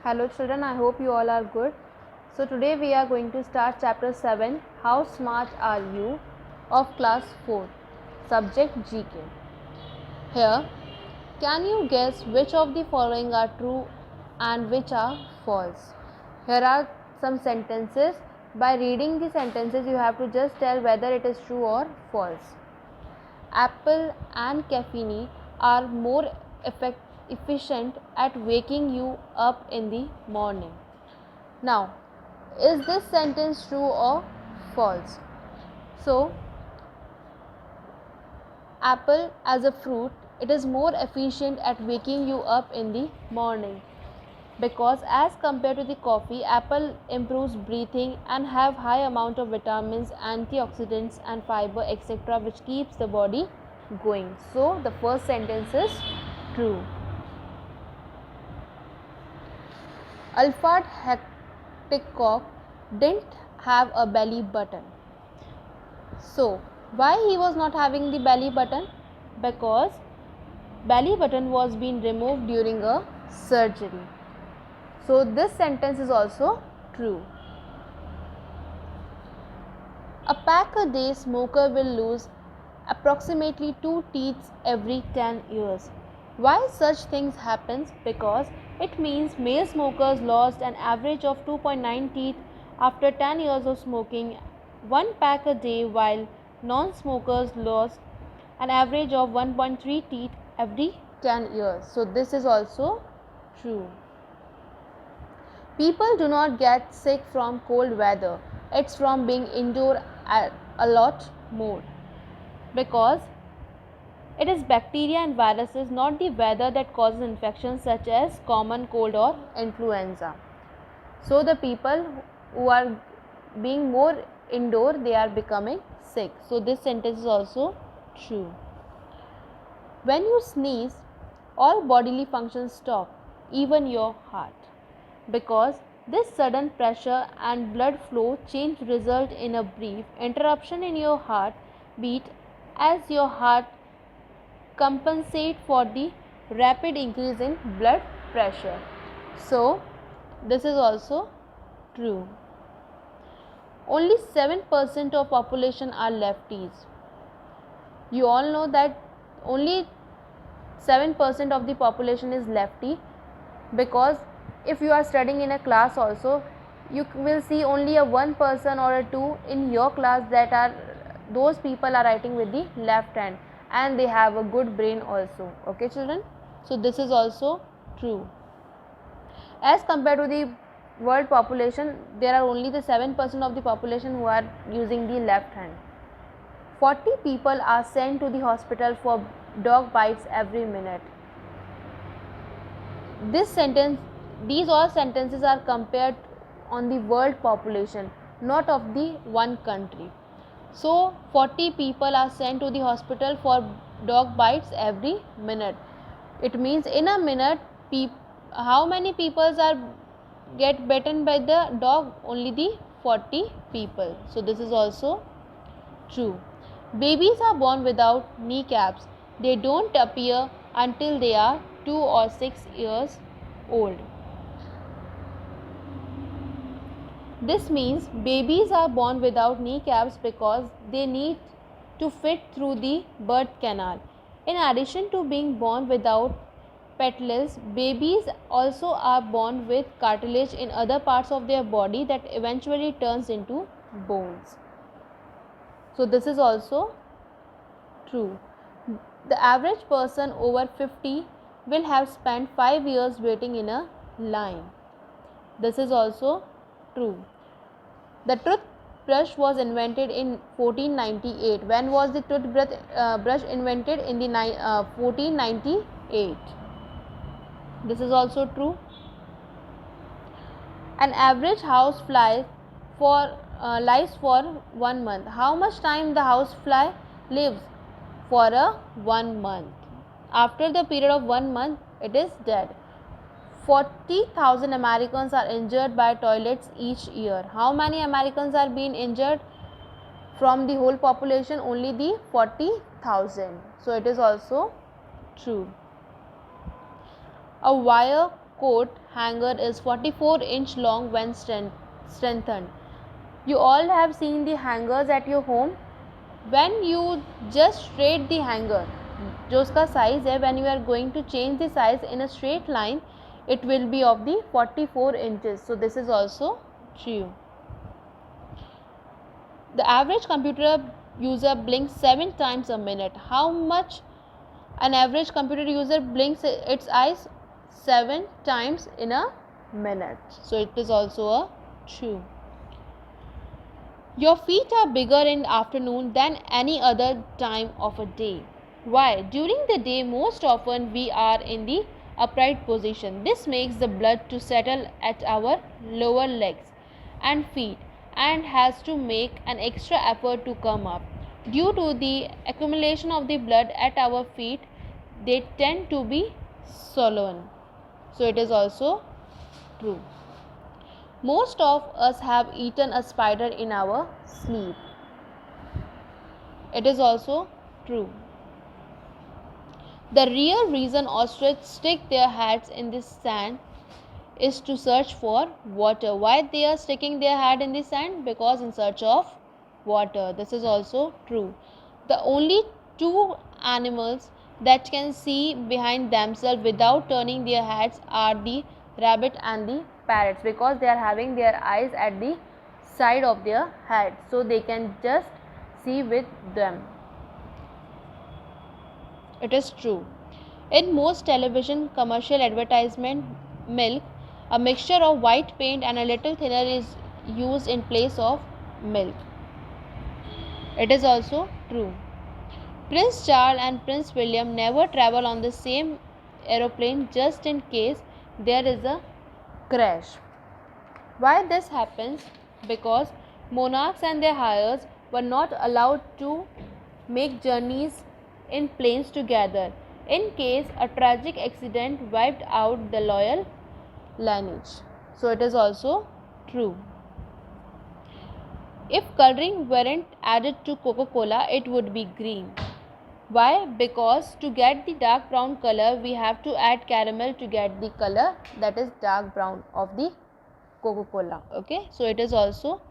Hello children, I hope you all are good. So today we are going to start chapter 7, How Smart Are You, of class 4, subject GK. Here, can you guess which of the following are true and which are false? Here are some sentences. By reading the sentences, you have to just tell whether it is true or false. Apple and caffeine are more efficient at waking you up in the morning. Now, is this sentence true or false? So, apple as a fruit, it is more efficient at waking you up in the morning, because as compared to the coffee, apple improves breathing and have high amount of vitamins, antioxidants and fiber, etc., which keeps the body going. So the first sentence is true. Alfred Hitchcock didn't have a belly button. So why he was not having the belly button? Because belly button was being removed during a surgery. So this sentence is also true. A pack a day smoker will lose approximately 2 teeth every 10 years. Why such things happens? Because it means male smokers lost an average of 2.9 teeth after 10 years of smoking, 1 pack a day, while non-smokers lost an average of 1.3 teeth every 10 years. So this is also true. People do not get sick from cold weather. It's from being indoor a lot more, because it is bacteria and viruses, not the weather, that causes infections such as common cold or influenza. So the people who are being more indoor, they are becoming sick. So this sentence is also true. When you sneeze, all bodily functions stop, even your heart, because this sudden pressure and blood flow change result in a brief interruption in your heart beat, as your heart compensate for the rapid increase in blood pressure. So this is also true. Only 7% of population are lefties. You all know that only 7% of the population is lefty, because if you are studying in a class also, you will see only a one person or a two in your class that are those people are writing with the left hand, and they have a good brain also. Okay children, so this is also true. As compared to the world population, there are only the 7% of the population who are using the left hand. 40 people are sent to the hospital for dog bites every minute. These all sentences are compared on the world population, not of the one country. So 40 people are sent to the hospital for dog bites every minute. It means in a minute, how many people are get bitten by the dog? Only the 40 people. So this is also true. Babies are born without kneecaps. They don't appear until they are 2 or 6 years old. This means babies are born without kneecaps because they need to fit through the birth canal. In addition to being born without petals, babies also are born with cartilage in other parts of their body that eventually turns into bones. So this is also true. The average person over 50 will have spent 5 years waiting in a line. This is also true. The toothbrush was invented in 1498. When was the toothbrush invented? In the 1498. This is also true. An average house fly lives for 1 month. How much time the house fly lives? For 1 month. After the period of 1 month, it is dead. 40,000 Americans are injured by toilets each year. How many Americans are being injured from the whole population? Only the 40,000. So it is also true. A wire coat hanger is 44-inch long when strengthened. You all have seen the hangers at your home. When you just straight the hanger, जो उसका size है, when you are going to change the size in a straight line, it will be of the 44 inches. So this is also true. The average computer user blinks 7 times a minute. How much an average computer user blinks its eyes? 7 times in a minute. So it is also a true. Your feet are bigger in afternoon than any other time of a day. Why? During the day, most often we are in the upright position. This makes the blood to settle at our lower legs and feet and has to make an extra effort to come up. Due to the accumulation of the blood at our feet, they tend to be swollen. So it is also true. Most of us have eaten a spider in our sleep. It is also true. The real reason ostriches stick their heads in the sand is to search for water. Why they are sticking their head in the sand? Because in search of water. This is also true. The only two animals that can see behind themselves without turning their heads are the rabbit and the parrots, because they are having their eyes at the side of their head, so they can just see with them. It is true. In most television commercial advertisement, milk, a mixture of white paint and a little thinner is used in place of milk. It is also true. Prince Charles and Prince William never travel on the same aeroplane just in case there is a crash. Why this happens? Because monarchs and their heirs were not allowed to make journeys in planes together in case a tragic accident wiped out the royal lineage. So it is also true. If coloring weren't added to Coca-Cola, it would be green. Why? Because to get the dark brown color, we have to add caramel to get the color that is dark brown of the Coca-Cola. Okay, so it is also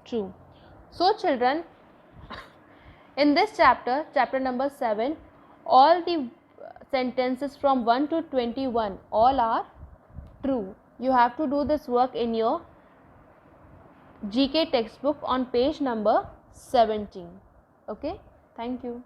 true. So children, in this chapter, chapter number 7, all the sentences from 1 to 21 all are true. You have to do this work in your GK textbook on page number 17. Okay, thank you.